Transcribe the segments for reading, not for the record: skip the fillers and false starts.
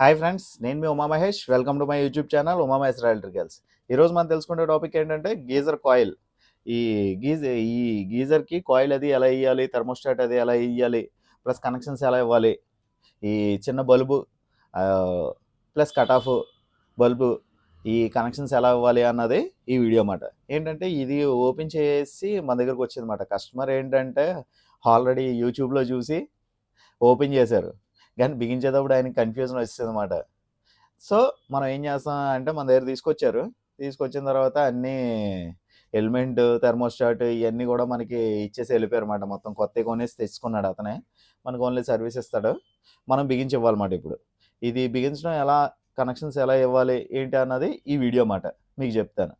Hi friends, నేను మీ Uma Mahesh. Welcome to my YouTube channel Uma Mahesh electricals. ఈరోజు మనం తెలుసుకునే టాపిక్ ఏంటంటే గీజర్ కాయిల్. ఈ ఈ గీజర్కి కాయిల్ అది ఎలా ఇవ్వాలి, థర్మోస్టాట్ అది ఎలా ఇవ్వాలి, ప్లస్ కనెక్షన్స్ ఎలా ఇవ్వాలి, ఈ చిన్న bulb plus cut off bulb ఈ కనెక్షన్స్ ఎలా ఇవ్వాలి అన్నది ఈ వీడియో అన్నమాట. ఏంటంటే ఇది ఓపెన్ చేసి మన దగ్గరకు వచ్చింది అన్నమాట. కస్టమర్ ఏంటంటే ఆల్రెడీ యూట్యూబ్లో చూసి ఓపెన్ చేశారు, కానీ బిగించేటప్పుడు ఆయనకి కన్ఫ్యూజన్ వచ్చింది అన్నమాట. సో మనం ఏం చేస్తాం అంటే మన దగ్గర తీసుకొచ్చిన తర్వాత అన్నీ ఎలిమెంట్, థర్మోస్టాట్ ఇవన్నీ కూడా మనకి ఇచ్చేసి వెళ్ళిపోయారు అన్నమాట. మొత్తం కొత్తవి కొనేసి తెచ్చుకున్నాడు అతనే. మనకు ఓన్లీ సర్వీస్ ఇస్తాడు, మనం బిగించి ఇవ్వాలన్నమాట. ఇప్పుడు ఇది బిగించడం ఎలా, కనెక్షన్స్ ఎలా ఇవ్వాలి ఏంటి అన్నది ఈ వీడియో అన్నమాట మీకు చెప్తాను.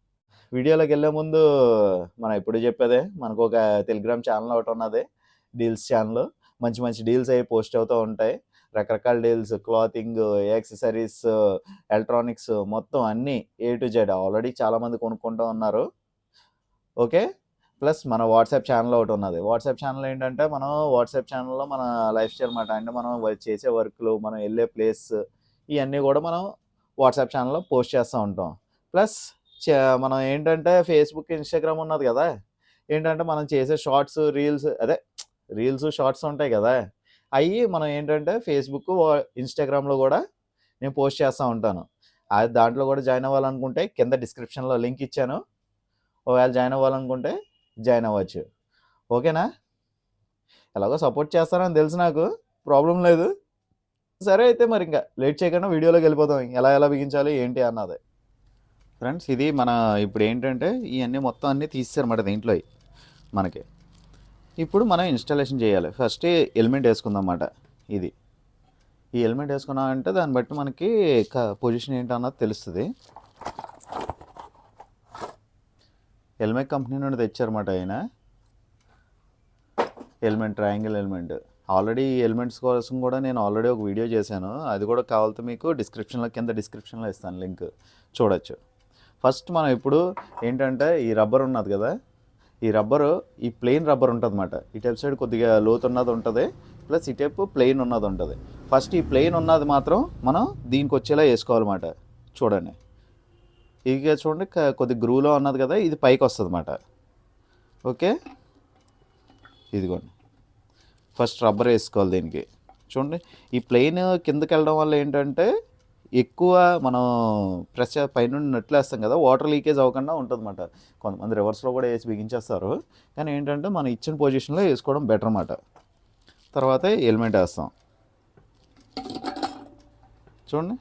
వీడియోలోకి వెళ్ళే ముందు మనం ఎప్పుడు చెప్పేదే, మనకు ఒక టెలిగ్రామ్ ఛానల్ ఒకటి ఉన్నది, డీల్స్ ఛానల్. మంచి మంచి డీల్స్ అవి పోస్ట్ అవుతూ ఉంటాయి. రకరకాల డీల్స్, క్లాతింగ్, యాక్సెసరీస్, ఎలక్ట్రానిక్స్ మొత్తం అన్నీ ఏ టు జెడ్. ఆల్రెడీ చాలామంది కొనుక్కుంటూ ఉన్నారు. ఓకే. ప్లస్ మన వాట్సాప్ ఛానల్ ఒకటి ఉన్నది. వాట్సాప్ ఛానల్ ఏంటంటే మనం వాట్సాప్ ఛానల్లో మన లైఫ్ స్టైల్ అన్నమాట. అంటే మనం చేసే వర్క్లు, మనం వెళ్ళే ప్లేస్ ఇవన్నీ కూడా మనం వాట్సాప్ ఛానల్లో పోస్ట్ చేస్తూ ఉంటాం. ప్లస్ మనం ఏంటంటే ఫేస్బుక్, ఇన్స్టాగ్రామ్ ఉన్నది కదా, ఏంటంటే మనం చేసే షార్ట్స్, రీల్స్ షార్ట్స్ ఉంటాయి కదా, అవి మనం ఏంటంటే ఫేస్బుక్, ఇన్స్టాగ్రామ్లో కూడా నేను పోస్ట్ చేస్తూ ఉంటాను. అది దాంట్లో కూడా జాయిన్ అవ్వాలనుకుంటే కింద డిస్క్రిప్షన్లో లింక్ ఇచ్చాను. ఒకవేళ జాయిన్ అవ్వాలనుకుంటే జాయిన్ అవ్వచ్చు. ఓకేనా? ఎలాగో సపోర్ట్ చేస్తారని తెలుసు, నాకు ప్రాబ్లం లేదు. సరే అయితే మరి ఇంకా లేట్ చేయకుండా వీడియోలోకి వెళ్ళిపోతాం, ఎలా బిగించాలి ఏంటి అన్నది. ఫ్రెండ్స్, ఇది మన ఇప్పుడు ఏంటంటే ఇవన్నీ మొత్తం అన్నీ తీసేసారన్నమాట దీంట్లో మనకి. ఇప్పుడు మనం ఇన్స్టాలేషన్ చేయాలి. ఫస్ట్ ఎలిమెంట్ వేసుకుందాం అన్నమాట. ఈ ఎలిమెంట్ వేసుకున్నామంటే దాన్ని బట్టి మనకి పొజిషన్ ఏంటన్నది తెలుస్తుంది. ఎల్మెక్ కంపెనీ నుండి తెచ్చారన్నమాట ఆయన element, triangle element. Already elements కోసం కూడా నేను ఆల్రెడీ ఒక వీడియో చేశాను. అది కూడా కావాలితే మీకు కింద డిస్క్రిప్షన్లో ఇస్తాను, లింక్ చూడొచ్చు. ఫస్ట్ మనం ఇప్పుడు ఏంటంటే ఈ రబ్బర్ ఉన్నది కదా, ఈ ప్లెయిన్ రబ్బర్ ఉంటుంది అన్నమాట. ఈ టైప్ సైడ్ కొద్దిగా లోతు ఉన్నది ఉంటుంది, ప్లస్ ఈ టైప్ ప్లెయిన్ ఉన్నది ఉంటుంది. ఫస్ట్ ఈ ప్లెయిన్ ఉన్నది మాత్రం మనం దీనికి వచ్చేలా వేసుకోవాలన్నమాట. చూడండి, ఇక చూడండి కొద్ది గ్రూలో ఉన్నది కదా, ఇది పైకి వస్తుంది అన్నమాట. ఓకే, ఇదిగోండి ఫస్ట్ రబ్బర్ వేసుకోవాలి దీనికి. చూడండి, ఈ ప్లెయిన్ కిందకి వెళ్ళడం వల్ల ఏంటంటే ఎక్కువ మనం ప్రెస్ పైనుండి నట్లు వేస్తాం కదా, వాటర్ లీకేజ్ అవ్వకుండా ఉంటుంది అన్నమాట. కొంతమంది రివర్స్లో కూడా వేసి బిగించేస్తారు, కానీ ఏంటంటే మనం ఇచ్చిన పొజిషన్లో వేసుకోవడం బెటర్ అన్నమాట. తర్వాత ఎలిమెంట్ వేస్తాం. చూడండి,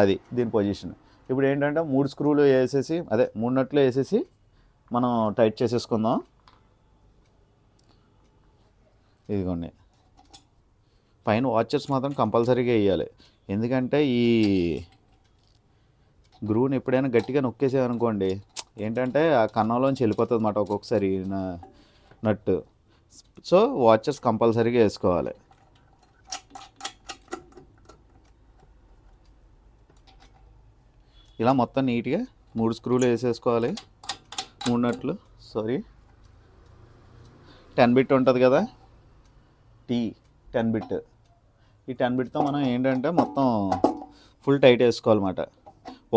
అది దీని పొజిషన్. ఇప్పుడు ఏంటంటే 3 స్క్రూలు వేసేసి, 3 నట్లు వేసేసి మనం టైట్ చేసేసుకుందాం. ఇదిగోండి, పైన వాచర్స్ మాత్రం కంపల్సరీగా వేయాలి. ఎందుకంటే ఈ గ్రూని ఎప్పుడైనా గట్టిగా నొక్కేసామనుకోండి, ఏంటంటే ఆ కన్నంలోంచి వెళ్ళిపోతుంది అన్నమాట ఒక్కొక్కసారి నట్టు. సో వాచర్స్ కంపల్సరీగా వేసుకోవాలి. ఇలా మొత్తం నీట్గా 3 స్క్రూలు వేసేసుకోవాలి. 3 నట్లు, 10 బిట్ ఉంటుంది కదా, 10 బిట్. ఈ 10 బిట్తో మనం ఏంటంటే మొత్తం ఫుల్ టైట్ వేసుకోవాలన్నమాట.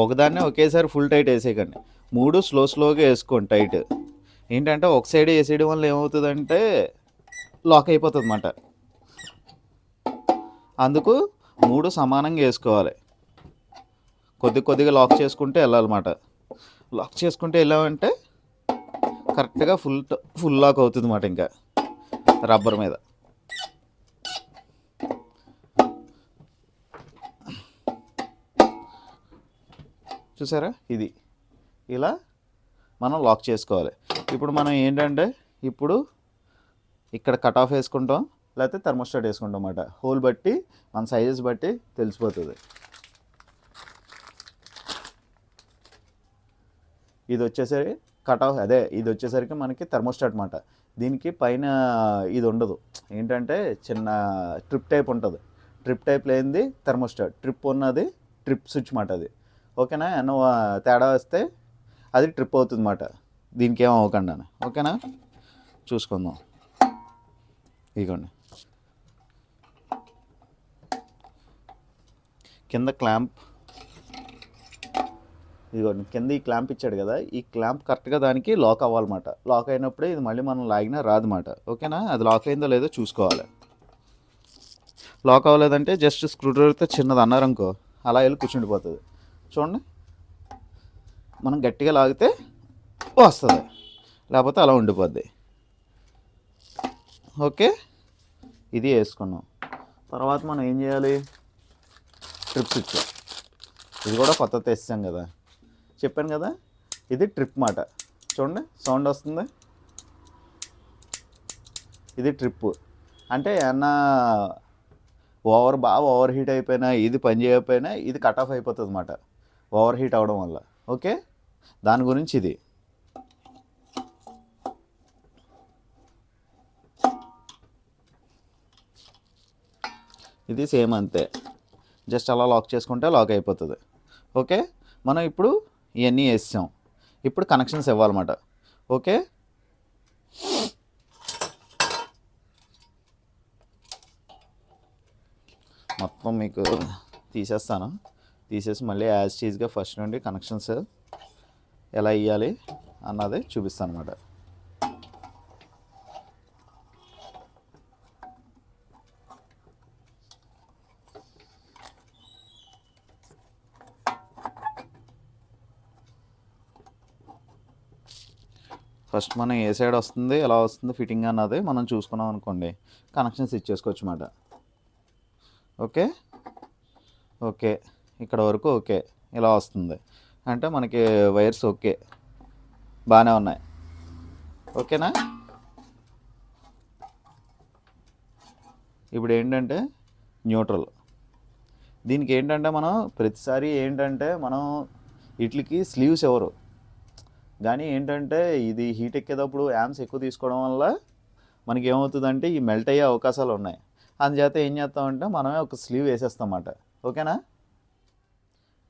ఒకదాన్నే ఒకేసారి ఫుల్ టైట్ వేసేయకండి, 3 స్లోగా వేసుకోండి టైట్. ఏంటంటే ఒక సైడ్ వేసేయడం వల్ల ఏమవుతుందంటే లాక్ అయిపోతుంది అన్నమాట. అందుకు 3 సమానంగా వేసుకోవాలి. కొద్దిగా లాక్ చేసుకుంటే వెళ్ళాలన్నమాట. లాక్ చేసుకుంటే వెళ్ళామంటే కరెక్ట్గా ఫుల్ లాక్ అవుతుంది అన్నమాట. ఇంకా రబ్బర్ మీద చూసారా, ఇది ఇలా మనం లాక్ చేసుకోవాలి. ఇప్పుడు మనం ఏంటంటే ఇప్పుడు ఇక్కడ కట్ ఆఫ్ వేసుకుంటాం, లేకపోతే థర్మోస్టాట్ వేసుకుంటాం అన్నమాట. హోల్ బట్టి మన సైజెస్ బట్టి తెలిసిపోతుంది. ఇది వచ్చేసరికి కట్ ఆఫ్, ఇది వచ్చేసరికి మనకి థర్మోస్టాట్ అన్నమాట. దీనికి పైన ఇది ఉండదు, ఏంటంటే చిన్న ట్రిప్ టైప్ ఉంటుంది. ట్రిప్ టైప్ లేనిది థర్మోస్టాట్, ట్రిప్ ఉన్నది ట్రిప్ స్విచ్ అన్నమాట. అది ఓకేనా? నువ్వు తేడా వస్తే అది ట్రిప్ అవుతుంది అన్నమాట. దీనికి ఏం అవ్వకుండా. ఓకేనా? చూసుకుందాం. ఇదిగోండి, కింద క్లాంప్, ఇదిగోండి కింద ఈ క్లాంప్ ఇచ్చాడు కదా, ఈ క్లాంప్ కరెక్ట్గా దానికి లాక్ అవ్వాలన్నమాట. లాక్ అయినప్పుడే ఇది మళ్ళీ మనం లాగినా రాదన్నమాట. ఓకేనా, అది లాక్ అయిందో లేదో చూసుకోవాలి. లాక్ అవ్వలేదంటే జస్ట్ స్క్రూ డ్రైవర్తో చిన్నది అన్నారనుకో అలా వెళ్ళి కూర్చుండిపోతుంది. చూడండి, మనం గట్టిగా లాగితే వస్తుంది, లేకపోతే అలా ఉండిపోద్ది. ఓకే, ఇది వేసుకున్నాం. తర్వాత మనం ఏం చేయాలి, ట్రిప్ స్విచ్. ఇది కూడా కొత్తది తెచ్చాం కదా, చెప్పాను కదా, ఇది ట్రిప్ మాట. చూడండి సౌండ్ వస్తుంది, ఇది ట్రిప్. అంటే ఏమన్నా బాగా ఓవర్ హీట్ అయిపోయినా, ఇది పని చేయకపోయినా ఇది కట్ ఆఫ్ అయిపోతుంది అన్నమాట, ఓవర్ హీట్ అవడం వల్ల. ఓకే, దాని గురించి ఇది. ఇది సేమ్ అంతే, జస్ట్ అలా లాక్ చేసుకుంటే లాక్ అయిపోతుంది. ఓకే, మనం ఇప్పుడు ఇవన్నీ వేసాం, ఇప్పుడు కనెక్షన్స్ ఇవ్వాలన్నమాట. ఓకే, మొత్తం మీకు తీసేస్తాను, తీసేసి మళ్ళీ యాజ్ చీజ్గా ఫస్ట్ నుండి కనెక్షన్స్ ఎలా ఇవ్వాలి అన్నది చూపిస్తాను అన్నమాట. ఫస్ట్ మనం ఏ సైడ్ వస్తుంది, ఎలా వస్తుంది ఫిట్టింగ్ అన్నది మనం చూసుకున్నాం అనుకోండి, కనెక్షన్స్ ఇచ్చేసుకోవచ్చు అన్నమాట. ఓకే ఓకే, ఇక్కడ వరకు ఓకే, ఇలా వస్తుంది అంటే మనకి వైర్స్ ఓకే బాగానే ఉన్నాయి. ఓకేనా, ఇప్పుడు ఏంటంటే న్యూట్రల్. దీనికి ఏంటంటే మనం ప్రతిసారి ఏంటంటే మనం వీటికి స్లీవ్స్ ఎవరు కానీ ఏంటంటే ఇది హీట్ ఎక్కేటప్పుడు యాంప్స్ ఎక్కువ తీసుకోవడం వల్ల మనకి ఏమవుతుందంటే ఈ మెల్ట్ అయ్యే అవకాశాలు ఉన్నాయి. అందుచేత ఏం చేస్తామంటే మనమే ఒక స్లీవ్ వేసేస్తాం అన్నమాట. ఓకేనా,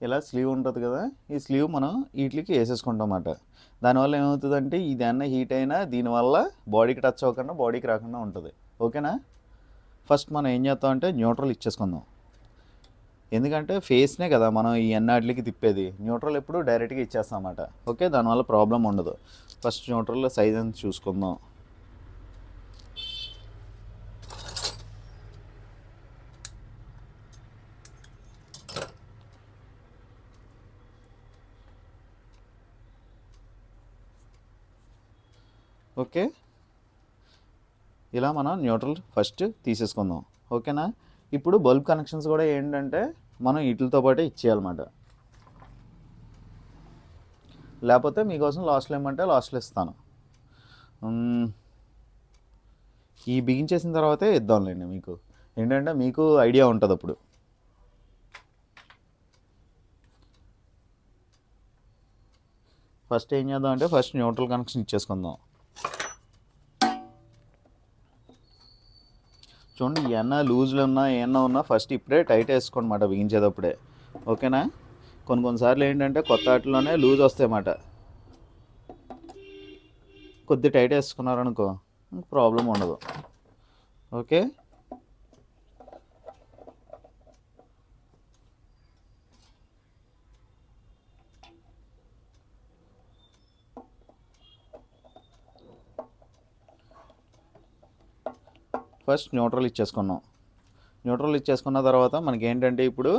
ఇలా స్లీవ్ ఉంటుంది కదా, ఈ స్లీవ్ మనం వీటికి వేసేసుకుంటాం అన్నమాట. దానివల్ల ఏమవుతుందంటే ఇది అన్న హీట్ అయినా దీనివల్ల బాడీకి టచ్ అవ్వకుండా బాడీకి రాకుండా ఉంటుంది. ఓకేనా, ఫస్ట్ మనం ఏం చేస్తామంటే న్యూట్రల్ ఇచ్చేసుకుందాం. ఎందుకంటే ఫేస్నే కదా మనం ఈ ఎన్నాటికి తిప్పేది, న్యూట్రల్ ఎప్పుడు డైరెక్ట్గా ఇచ్చేస్తాం అన్నమాట. ఓకే, దానివల్ల ప్రాబ్లం ఉండదు. ఫస్ట్ న్యూట్రల్ సైజ్ అని చూసుకుందాం. ఓకే, ఇలా మనం న్యూట్రల్ ఫస్ట్ తీసేసుకుందాం. ఓకేనా, ఇప్పుడు బల్బ్ కనెక్షన్స్ కూడా ఏంటంటే మనం వీటితో పాటే ఇచ్చేయాలన్నమాట. లేకపోతే మీకోసం లాస్ట్లో ఏమంటే లాస్ట్లో ఇస్తాను. ఈ బిగించేసిన తర్వాతే ఇద్దాంలేండి, మీకు ఏంటంటే మీకు ఐడియా ఉంటుంది అప్పుడు. ఫస్ట్ ఏం చేద్దాం అంటే ఫస్ట్ న్యూట్రల్ కనెక్షన్ ఇచ్చేసుకుందాం. చూడండి, ఏమన్నా లూజ్లో ఉన్నా ఏమన్నా ఉన్నా ఫస్ట్ ఇప్పుడే టైట్ వేసుకోండి అన్నమాట బిగించేటప్పుడే. ఓకేనా, కొన్నిసార్లు ఏంటంటే కొత్త వాటిలోనే లూజ్ వస్తాయన్నమాట, కొద్ది టైట్ వేసుకున్నారనుకో ప్రాబ్లం ఉండదు. ఓకే, ఫస్ట్ న్యూట్రల్ ఇచ్చేసుకున్నాం. న్యూట్రల్ ఇచ్చేసుకున్న తర్వాత మనకి ఏంటంటే ఇప్పుడు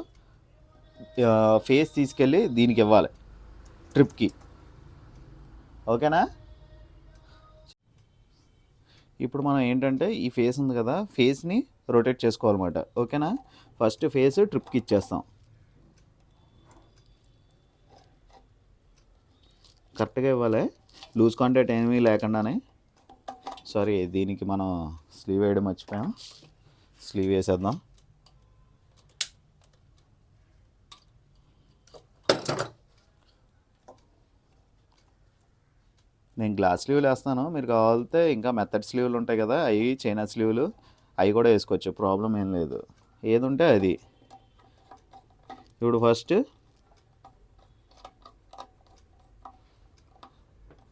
ఫేస్ తీసుకెళ్ళి దీనికి ఇవ్వాలి, ట్రిప్కి. ఓకేనా, ఇప్పుడు మనం ఏంటంటే ఈ ఫేస్ ఉంది కదా, ఫేస్ని రొటేట్ చేసుకోవాలన్నమాట. ఓకేనా, ఫస్ట్ ఫేస్ ట్రిప్కి ఇచ్చేస్తాం, కరెక్ట్గా ఇవ్వాలి, లూజ్ కాంటాక్ట్ ఏమీ లేకుండానే. సారీ, దీనికి మనం స్లీవ్ వేయడం మర్చిపోయాం, స్లీవ్ వేసేద్దాం. నేను గ్లాస్ స్లీవ్లు వేస్తాను, మీరు కావాలితే ఇంకా మెథడ్ స్లీవ్లు ఉంటాయి కదా, అవి చైనా స్లీవ్లు అవి కూడా వేసుకోవచ్చు, ప్రాబ్లం ఏం లేదు, ఏది ఉంటే అది. ఇప్పుడు ఫస్ట్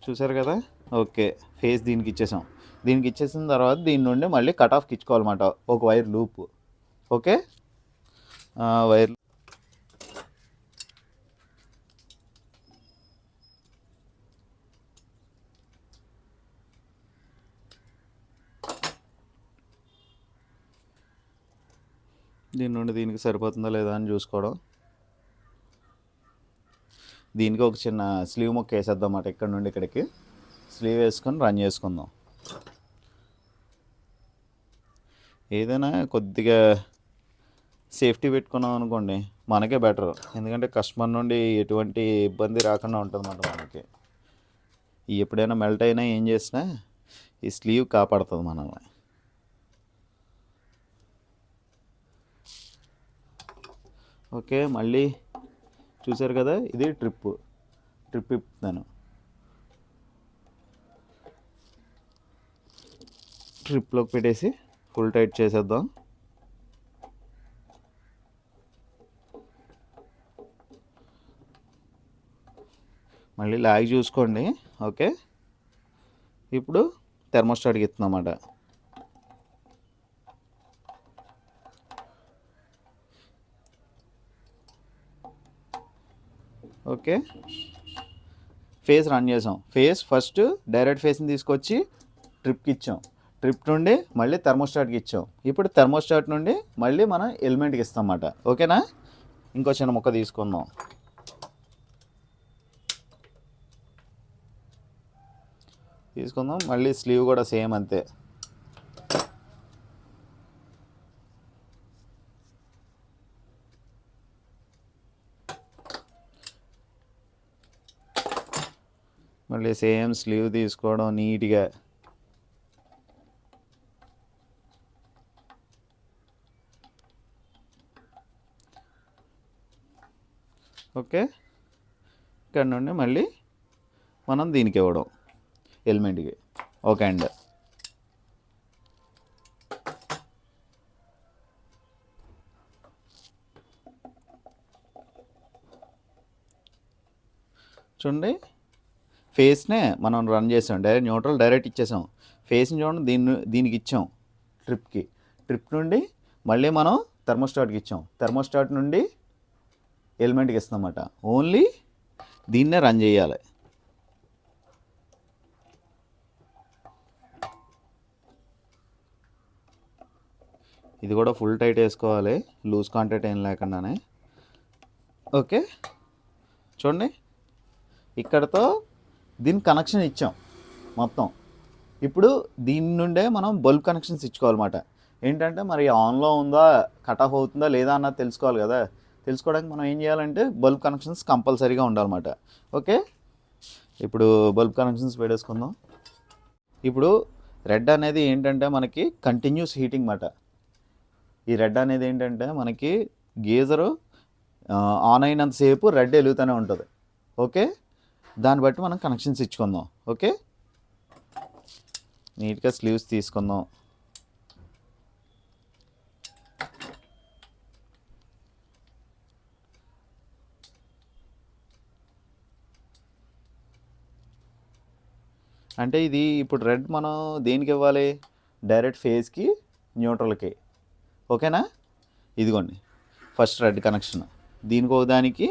చూసారు కదా, ఓకే, ఫేస్ దీనికి ఇచ్చేసాం. దీనికి ఇచ్చేసిన తర్వాత దీని నుండి మళ్ళీ కట్ ఆఫ్కి ఇచ్చుకోవాలన్నమాట, ఒక వైర్ లూప్. ఓకే, వైర్ దీని నుండి దీనికి సరిపోతుందా లేదా అని చూసుకోవడం. దీనికి ఒక చిన్న స్లీవ్ ముక్క వేసేద్దాం అన్నమాట. ఇక్కడ నుండి ఇక్కడికి స్లీవ్ వేసుకొని రన్ చేసుకుందాం. ఏదైనా కొద్దిగా సేఫ్టీ పెట్టుకున్నాం అనుకోండి మనకే బెటర్. ఎందుకంటే కస్టమర్ నుండి ఎటువంటి ఇబ్బంది రాకుండా ఉంటుంది అన్నమాట మనకి. ఎప్పుడైనా మెల్ట్ అయినా ఏం చేసినా ఈ స్లీవ్ కాపాడుతుంది మనల్ని. ఓకే, మళ్ళీ చూసారు కదా, ఇది ట్రిప్ ఇప్పుతాను. ట్రిప్లోకి పెట్టేసి ఫుల్ టైట్ చేసేద్దాం. మళ్ళీ లాగ్ చూసుకోండి. ఓకే, ఇప్పుడు థెర్మోస్టాట్కి ఇస్తున్నామాట. ఓకే, ఫేస్ రన్ చేసాం. ఫేస్ ఫస్ట్ డైరెక్ట్ ఫేస్ని తీసుకొచ్చి ట్రిప్కి ఇచ్చాం. ట్రిప్ నుండి మళ్ళీ థెర్మోస్టాట్కి ఇచ్చాం. ఇప్పుడు థెర్మోస్టాట్ నుండి మళ్ళీ మనం ఎలిమెంట్కి ఇస్తాం అన్నమాట. ఓకేనా, ఇంకో చిన్న ముక్క తీసుకుందాం. మళ్ళీ స్లీవ్ కూడా సేమ్ అంతే. మళ్ళీ సేమ్ స్లీవ్ తీసుకోవడం నీట్గా. ఓకే, ఇక్కడ నుండి మళ్ళీ మనం దీనికి ఇవ్వడం ఎలిమెంట్కి. ఓకే అండి, చూడండి ఫేస్నే మనం రన్ చేసాం. డైరెక్ట్ న్యూట్రల్ డైరెక్ట్ ఇచ్చేసాం. ఫేస్ని చూడండి దీనికి ఇచ్చాం ట్రిప్కి. ట్రిప్ నుండి మళ్ళీ మనం థెర్మోస్టాట్కి ఇచ్చాం. థెర్మోస్టాట్ నుండి ఎలిమెంట్కి ఇస్తాం అన్నమాట. ఓన్లీ దీన్నే రన్ చేయాలి. ఇది కూడా ఫుల్ టైట్ వేసుకోవాలి, లూజ్ కాంటాక్ట్ ఏం లేకుండానే. ఓకే, చూడండి ఇక్కడతో దీని కనెక్షన్ ఇచ్చాం మొత్తం. ఇప్పుడు దీని నుండే మనం బల్బ్ కనెక్షన్స్ ఇచ్చుకోవాలన్నమాట. ఏంటంటే మరి ఆన్లో ఉందా, కట్ ఆఫ్ అవుతుందా లేదా అన్నది తెలుసుకోవాలి కదా. తెలుసుకోవడానికి మనం ఏం చేయాలంటే బల్బ్ కనెక్షన్స్ కంపల్సరీగా ఉండాలన్నమాట. ఓకే, ఇప్పుడు బల్బ్ కనెక్షన్స్ పెట్టేసుకుందాం. ఇప్పుడు రెడ్ అనేది ఏంటంటే మనకి కంటిన్యూస్ హీటింగ్ అన్నమాట. ఈ రెడ్ అనేది ఏంటంటే మనకి గీజరు ఆన్ అయినంతసేపు రెడ్ వెలుగుతూనే ఉంటుంది. ఓకే, దాన్ని బట్టి మనం కనెక్షన్స్ ఇచ్చుకుందాం. ఓకే, నీట్గా స్లీవ్స్ తీసుకుందాం. అంటే ఇది ఇప్పుడు రెడ్ మనం దేనికి ఇవ్వాలి, డైరెక్ట్ ఫేస్కి న్యూట్రల్కి. ఓకేనా, ఇదిగోండి ఫస్ట్ రెడ్ కనెక్షన్. దీనికి ఒక దానికి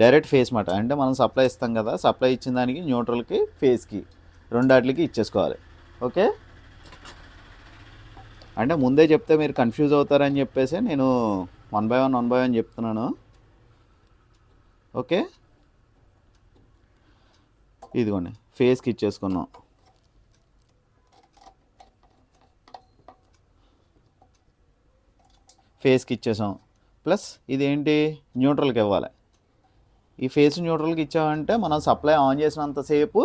డైరెక్ట్ ఫేస్ మాట. అంటే మనం సప్లై ఇస్తాం కదా, సప్లై ఇచ్చిన దానికి న్యూట్రల్కి ఫేస్కి రెండాటికి ఇచ్చేసుకోవాలి. ఓకే, అంటే ముందే చెప్తే మీరు కన్ఫ్యూజ్ అవుతారని చెప్పేసి నేను వన్ బై వన్ చెప్తున్నాను. ఓకే, ఇదిగోండి ఫేస్కి ఇచ్చేసుకున్నాం. ఫేస్కి ఇచ్చేసాం. ప్లస్ ఇదేంటి న్యూట్రల్కి ఇవ్వాలి. ఈ ఫేస్ న్యూట్రల్కి ఇచ్చామంటే మనం సప్లై ఆన్ చేసినంతసేపు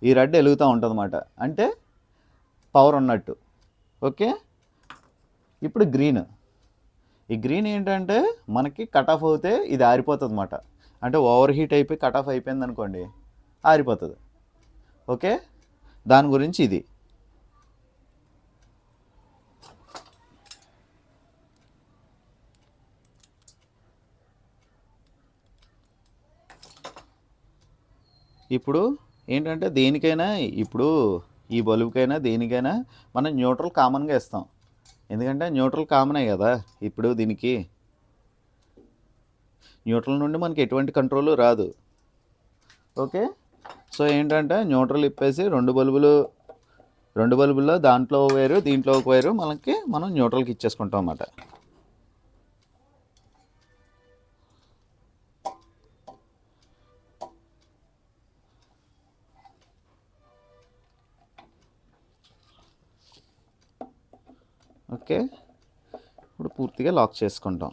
ఈ రెడ్ వెలుగుతూ ఉంటుంది అన్నమాట. అంటే పవర్ ఉన్నట్టు. ఓకే, ఇప్పుడు గ్రీన్. ఈ గ్రీన్ ఏంటంటే మనకి కట్ ఆఫ్ అవుతే ఇది ఆరిపోతుంది అన్నమాట. అంటే ఓవర్ హీట్ అయిపోయి కట్ ఆఫ్ అయిపోయింది అనుకోండి, ఆరిపోతుంది. ఓకే, దాని గురించి ఇది. ఇప్పుడు ఏంటంటే దేనికైనా, ఇప్పుడు ఈ బల్బుకైనా దేనికైనా మనం న్యూట్రల్ కామన్గా ఇస్తాం. ఎందుకంటే న్యూట్రల్ కామనే కదా. ఇప్పుడు దీనికి న్యూట్రల్ నుండి మనకి ఎటువంటి కంట్రోల్ రాదు. ఓకే, సో ఏంటంటే న్యూట్రల్ ఇప్పేసి రెండు బల్బుల్లో దాంట్లో వేరు దీంట్లో ఒక వేరు మనం న్యూట్రల్కి ఇచ్చేసుకుంటాం అన్నమాట. ఓకే, ఇప్పుడు పూర్తిగా లాక్ చేసుకుంటాం.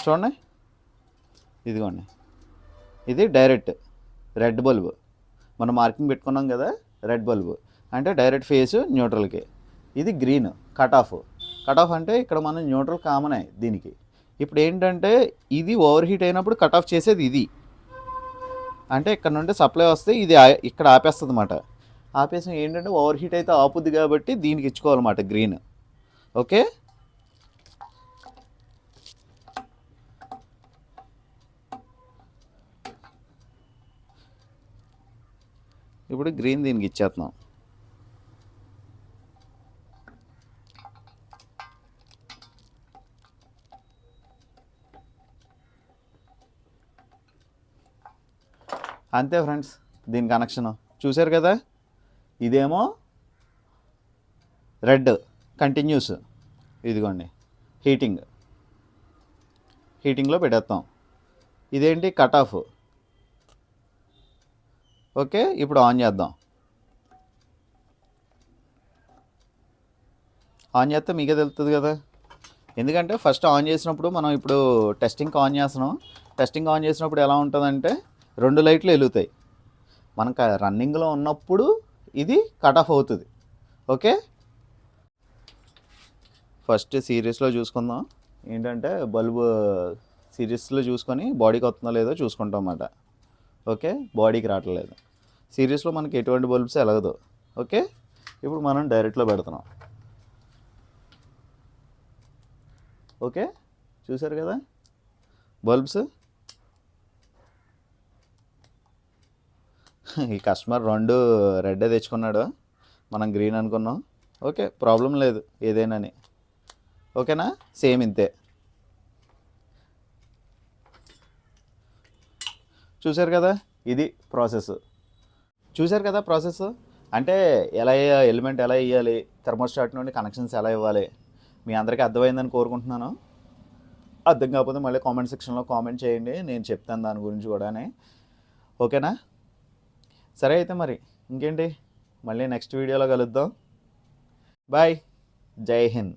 చూడండి, ఇదిగోండి, ఇది డైరెక్ట్ రెడ్ బల్బు. మనం మార్కింగ్ పెట్టుకున్నాం కదా, రెడ్ బల్బు అంటే డైరెక్ట్ ఫేస్ న్యూట్రల్కి. ఇది green cut off. Cut off అంటే ఇక్కడ మనం న్యూట్రల్ కామనే దీనికి. ఇప్పుడు ఏంటంటే ఇది ఓవర్ హీట్ అయినప్పుడు కట్ ఆఫ్ చేసేది ఇది. అంటే ఇక్కడ నుండి సప్లై వస్తే ఇది ఇక్కడ ఆపేస్తుంది అన్నమాట. ఆపేసిన ఏంటంటే ఓవర్ హీట్ అయితే ఆపుద్ది కాబట్టి దీనికి ఇచ్చుకోవాలన్నమాట గ్రీన్. ఓకే, ఇప్పుడు గ్రీన్ దీనికి ఇచ్చేస్తున్నాం. అంతే ఫ్రెండ్స్, దీని కనెక్షన్ చూశారు కదా. ఇదేమో రెడ్ కంటిన్యూస్, ఇదిగోండి హీటింగ్లో పెట్టేస్తాం. ఇదేంటి కట్ ఆఫ్. ఓకే, ఇప్పుడు ఆన్ చేద్దాం. ఆన్ చేస్తే మీకే తెలుస్తుంది కదా. ఎందుకంటే ఫస్ట్ ఆన్ చేసినప్పుడు మనం ఇప్పుడు టెస్టింగ్కి ఆన్ చేస్తున్నాం. టెస్టింగ్ ఆన్ చేసినప్పుడు ఎలా ఉంటుందంటే 2 లైట్లు వెలుగుతాయి. మనం రన్నింగ్లో ఉన్నప్పుడు ఇది కట్ ఆఫ్ అవుతుంది. ఓకే, ఫస్ట్ సిరీస్లో చూసుకుందాం. ఏంటంటే బల్బు సిరీస్లో చూసుకొని బాడీకి వస్తుందో లేదో చూసుకుంటాం అన్నమాట. ఓకే, బాడీకి రావట్లేదు. సిరీస్లో మనకి ఎటువంటి బల్బ్స్ ఎలగదు. ఓకే, ఇప్పుడు మనం డైరెక్ట్లో పెడుతున్నాం. ఓకే, చూసారు కదా బల్బ్స్. ఈ కస్టమర్ 2 రెడ్ తెచ్చుకున్నాడు, మనం గ్రీన్ అనుకున్నాం. ఓకే, ప్రాబ్లం లేదు ఏదైనాని. ఓకేనా, సేమ్ ఇంతే. చూశారు కదా, ఇది ప్రాసెస్. చూశారు కదా ప్రాసెస్. అంటే ఎలా ఎలిమెంట్ ఎలా వేయాలి, థర్మోస్టాట్ నుండి కనెక్షన్స్ ఎలా ఇవ్వాలి, మీ అందరికీ అర్థమైందని కోరుకుంటున్నాను. అర్థం కాకపోతే మళ్ళీ కామెంట్ సెక్షన్లో కామెంట్ చేయండి, నేను చెప్తాను దాని గురించి కూడానే. ఓకేనా, సరే అయితే మరి ఇంకేంటి, మళ్ళీ నెక్స్ట్ వీడియోలో కలుద్దాం. బాయ్, జై హింద్.